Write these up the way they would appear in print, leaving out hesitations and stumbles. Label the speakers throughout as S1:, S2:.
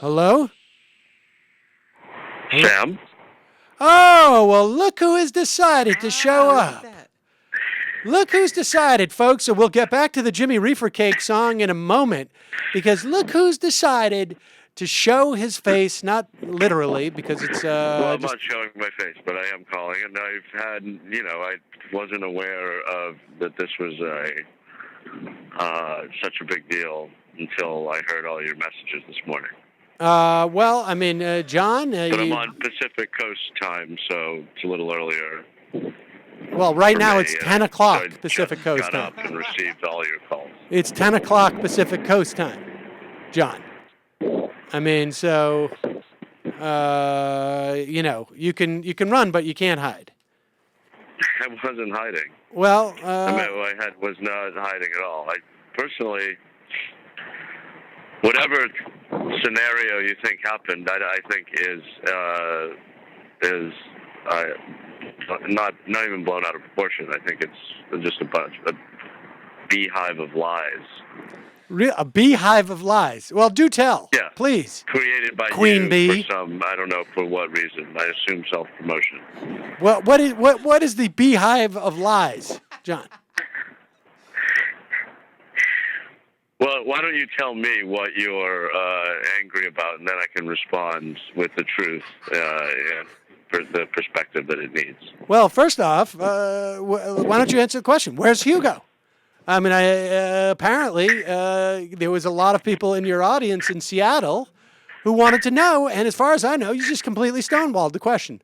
S1: Hello?
S2: Sam?
S1: Oh, well, look who has decided to show up. Look who's decided, folks. So we'll get back to the Jimmy Reefer Cake song in a moment, because look who's decided to show his face, not literally, because it's
S2: Well, I'm not showing my face, but I am calling, and I've had, I wasn't aware of that this was such a big deal until I heard all your messages this morning.
S1: Well, I mean, John.
S2: But I'm on Pacific Coast time, so it's a little earlier.
S1: Well, right now
S2: me,
S1: it's 10 o'clock
S2: so
S1: Pacific Coast
S2: got
S1: time.
S2: up and received all your calls.
S1: It's 10 o'clock Pacific Coast time, John. I mean, so, you can run, but you can't hide.
S2: I wasn't hiding.
S1: Well,
S2: what I was not hiding at all. I personally, whatever scenario you think happened, I think is not even blown out of proportion. I think it's just a beehive of lies.
S1: A beehive of lies. Well, do tell.
S2: Yeah.
S1: Please.
S2: Created by
S1: Queen
S2: you
S1: Bee.
S2: for some, I don't know for what reason. I assume self-promotion.
S1: Well, what is the beehive of lies, John?
S2: Well, why don't you tell me what you're angry about, and then I can respond with the truth and for the perspective that it needs.
S1: Well, first off, why don't you answer the question? Where's Hugo? I mean, apparently there was a lot of people in your audience in Seattle who wanted to know, and as far as I know, you just completely stonewalled the question.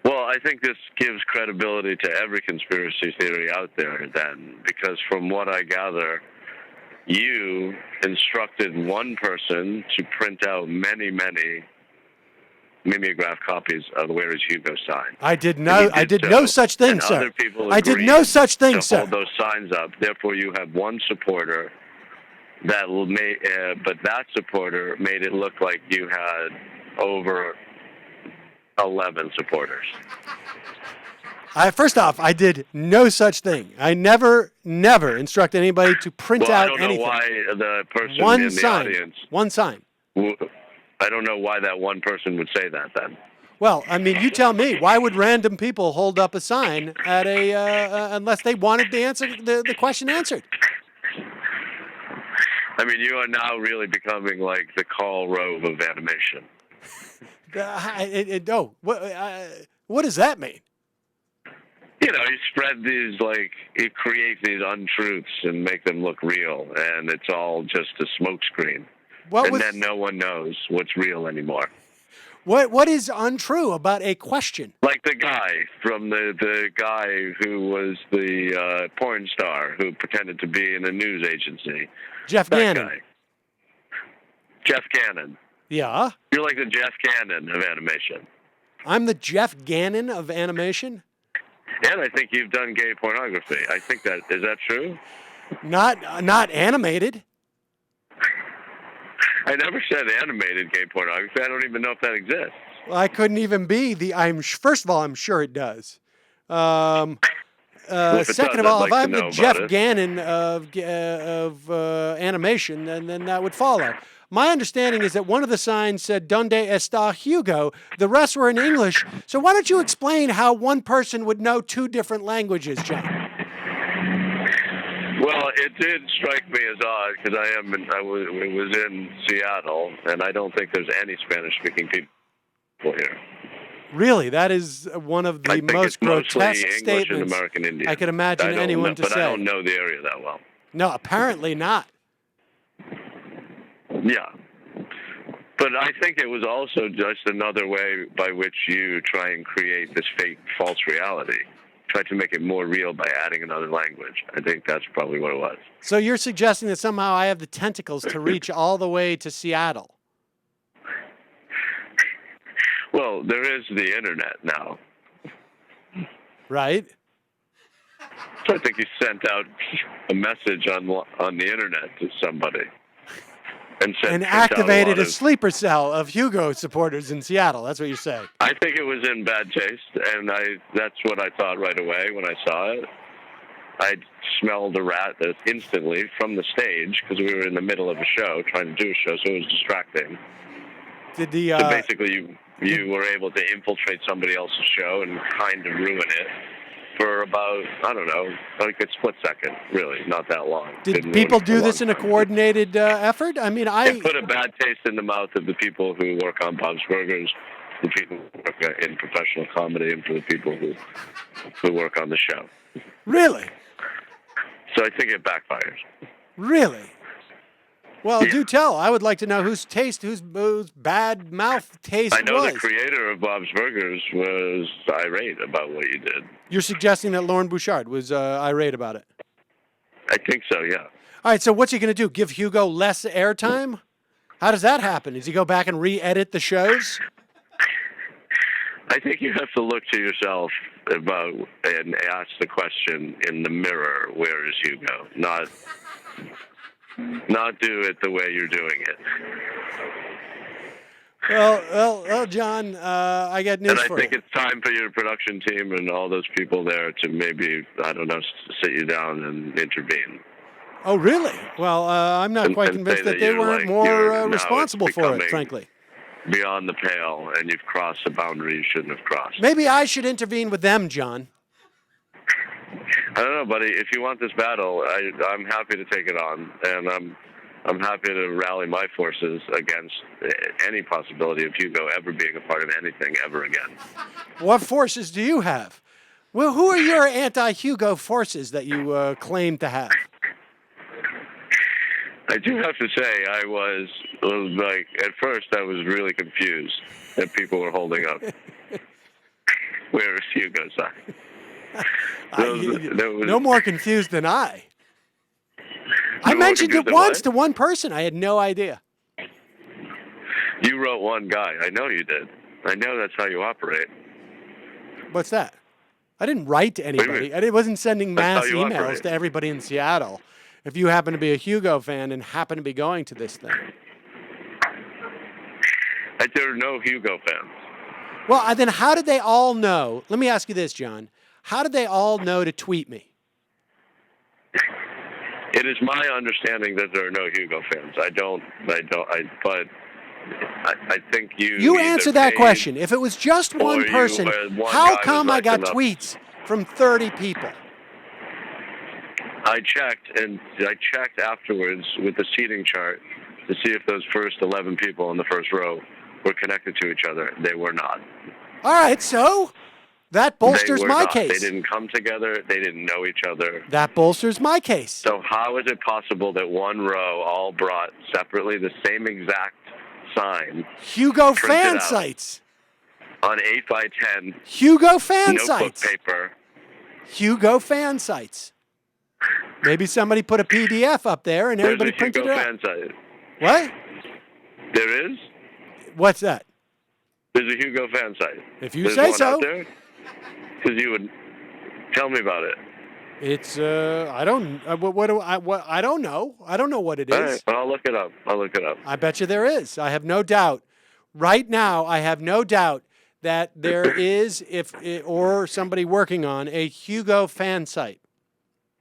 S2: Well, I think this gives credibility to every conspiracy theory out there then, because from what I gather, you instructed one person to print out many, many mimeograph copies of the "Where is Hugo" sign.
S1: I did no such thing, sir.
S2: Other people
S1: I did no such thing,
S2: to
S1: sir.
S2: hold those signs up. Therefore, you have one supporter that but that supporter made it look like you had over 11 supporters.
S1: First off, I did no such thing. I never instructed anybody to print out anything.
S2: I don't know why the person in the audience.
S1: One sign.
S2: I don't know why that one person would say that then.
S1: Well, I mean, you tell me. Why would random people hold up a sign at unless they wanted the question answered?
S2: I mean, you are now really becoming like the Karl Rove of animation.
S1: What does that mean?
S2: You spread these, you create these untruths and make them look real, and it's all just a smokescreen. Then no one knows what's real anymore.
S1: What is untrue about a question?
S2: Like the guy from the guy who was the porn star who pretended to be in a news agency.
S1: Jeff Gannon.
S2: Guy. Jeff Gannon.
S1: Yeah.
S2: You're like the Jeff Gannon of animation.
S1: I'm the Jeff Gannon of animation?
S2: And I think you've done gay pornography. I think that is that true?
S1: Not animated.
S2: I never said animated gay pornography. I don't even know if that exists.
S1: Well, I couldn't even be first of all, I'm sure it does. Second of all, if I'm the Jeff Gannon of animation, then that would follow. My understanding is that one of the signs said "Donde está Hugo?" The rest were in English. So why don't you explain how one person would know two different languages, John?
S2: Well, it did strike me as odd because I was in Seattle, and I don't think there's any Spanish-speaking people here.
S1: Really, that is one of the most grotesque statements
S2: and American Indian.
S1: I could imagine anyone to say.
S2: But I don't know the area that well.
S1: No, apparently not.
S2: Yeah. But I think it was also just another way by which you try and create this fake false reality. Try to make it more real by adding another language. I think that's probably what it was.
S1: So you're suggesting that somehow I have the tentacles to reach all the way to Seattle?
S2: Well, there is the internet now.
S1: Right.
S2: So I think you sent out a message on the internet to somebody. And
S1: activated a sleeper cell of Hugo supporters in Seattle. That's what you're saying.
S2: I think it was in bad taste, and that's what I thought right away when I saw it. I smelled a rat instantly from the stage because we were in the middle of a show, trying to do a show, so it was distracting.
S1: Did the
S2: So basically, you were able to infiltrate somebody else's show and kind of ruin it for about, I don't know, like a split second, really, not that long.
S1: did people do this in a coordinated effort? I mean,
S2: It put a bad taste in the mouth of the people who work on Bob's Burgers, the people who work in professional comedy, and for the people who work on the show.
S1: Really?
S2: So I think it backfires.
S1: Really? Well,
S2: Yeah.
S1: do tell. I would like to know whose bad mouth taste
S2: I know
S1: was.
S2: the creator of Bob's Burgers was irate about what you did.
S1: You're suggesting that Lauren Bouchard was irate about it.
S2: I think so, yeah.
S1: All right, so what's he going to do? Give Hugo less airtime? How does that happen? Does he go back and re-edit the shows?
S2: I think you have to look to yourself about and ask the question in the mirror, where is Hugo? Not do it the way you're doing it.
S1: Well, John, I got news
S2: and I
S1: for
S2: think
S1: you.
S2: it's time for your production team and all those people there to maybe, I don't know, sit you down and intervene.
S1: Oh, really? Well, I'm not quite convinced that they weren't more responsible for it, frankly.
S2: Beyond the pale, and you've crossed a boundary you shouldn't have crossed.
S1: Maybe I should intervene with them, John.
S2: I don't know, buddy. If you want this battle, I'm happy to take it on, and I'm happy to rally my forces against any possibility of Hugo ever being a part of anything ever again.
S1: What forces do you have? Well, who are your anti-Hugo forces that you claim to have?
S2: I do have to say, I was like, at first I was really confused that people were holding up. Where is Hugo's sign?
S1: No more confused than I. I mentioned it once to one person. I had no idea.
S2: You wrote one guy. I know you did. I know that's how you operate.
S1: What's that? I didn't write to anybody. I wasn't sending mass emails
S2: operate.
S1: to everybody in Seattle. If you happen to be a Hugo fan and happen to be going to this thing.
S2: There are no Hugo fans.
S1: Well, then how did they all know? Let me ask you this, John. How did they all know to tweet me?
S2: It is my understanding that there are no Hugo fans. But I think you
S1: answer that question. If it was just one person, how come I got tweets from 30 people?
S2: I checked afterwards with the seating chart to see if those first 11 people in the first row were connected to each other. They were not.
S1: All right, so that bolsters my case.
S2: They didn't come together. They didn't know each other.
S1: That bolsters my case.
S2: So how is it possible that one row all brought separately the same exact sign?
S1: Hugo fan sites.
S2: On 8x10.
S1: Hugo fan
S2: notebook
S1: sites.
S2: Paper.
S1: Hugo fan sites. Maybe somebody put a PDF up there and everybody printed it out.
S2: There's a Hugo fan site.
S1: What?
S2: There is?
S1: What's that?
S2: There's a Hugo fan site.
S1: If you say so.
S2: Because you would tell me about it.
S1: It's I don't I don't know. I don't know what it is.
S2: All right, well, I'll look it up.
S1: I bet you there is. I have no doubt. Right now, I have no doubt that there is or somebody working on a Hugo fan site.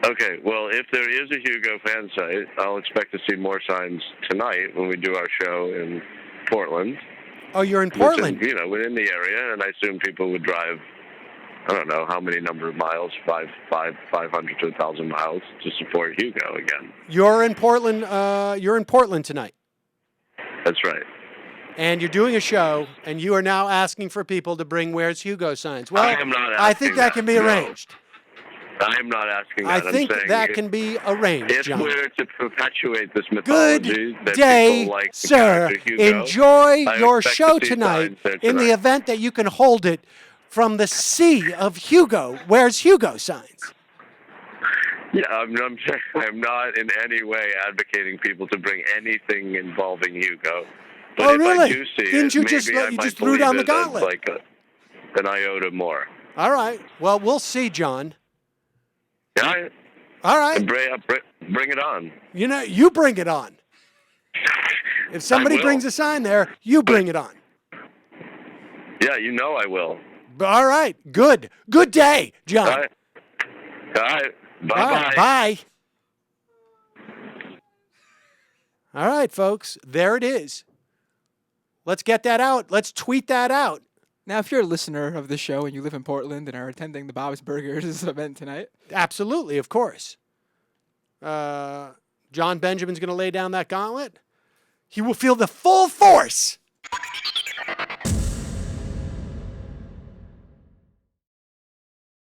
S2: Okay, well, if there is a Hugo fan site, I'll expect to see more signs tonight when we do our show in Portland.
S1: Oh, you're in Portland?
S2: Within the area, and I assume people would drive, I don't know how many number of miles, 500 to 1,000 miles to support Hugo again.
S1: You're in Portland. You're in Portland tonight.
S2: That's right.
S1: And you're doing a show, and you are now asking for people to bring "Where's Hugo" signs. Well,
S2: I am not asking
S1: I think that can be arranged.
S2: No. I am not asking that.
S1: I think that can be arranged,
S2: if
S1: John.
S2: we're to perpetuate this mythology
S1: Good
S2: that
S1: day,
S2: people like
S1: sir.
S2: Hugo,
S1: enjoy your
S2: expect
S1: show
S2: to see
S1: tonight
S2: signs
S1: in the event that you can hold it from the sea of Hugo. Where's Hugo signs?
S2: Yeah, I'm not in any way advocating people to bring anything involving Hugo. But
S1: Oh,
S2: if
S1: really?
S2: I do see
S1: Didn't
S2: it,
S1: you just
S2: maybe I
S1: you
S2: might
S1: just threw down the
S2: believe it as
S1: gauntlet?
S2: like an iota more.
S1: All right. Well, we'll see, John.
S2: Yeah.
S1: All right.
S2: Bring it on.
S1: You bring it on. If somebody brings a sign there, you bring it on.
S2: Yeah, I will.
S1: All right. Good. Good day, John.
S2: All right. Bye-bye.
S1: Bye. All right, folks. There it is. Let's get that out. Let's tweet that out.
S3: Now, if you're a listener of the show and you live in Portland and are attending the Bob's Burgers event tonight,
S1: Absolutely, of course. Jon Benjamin's going to lay down that gauntlet. He will feel the full force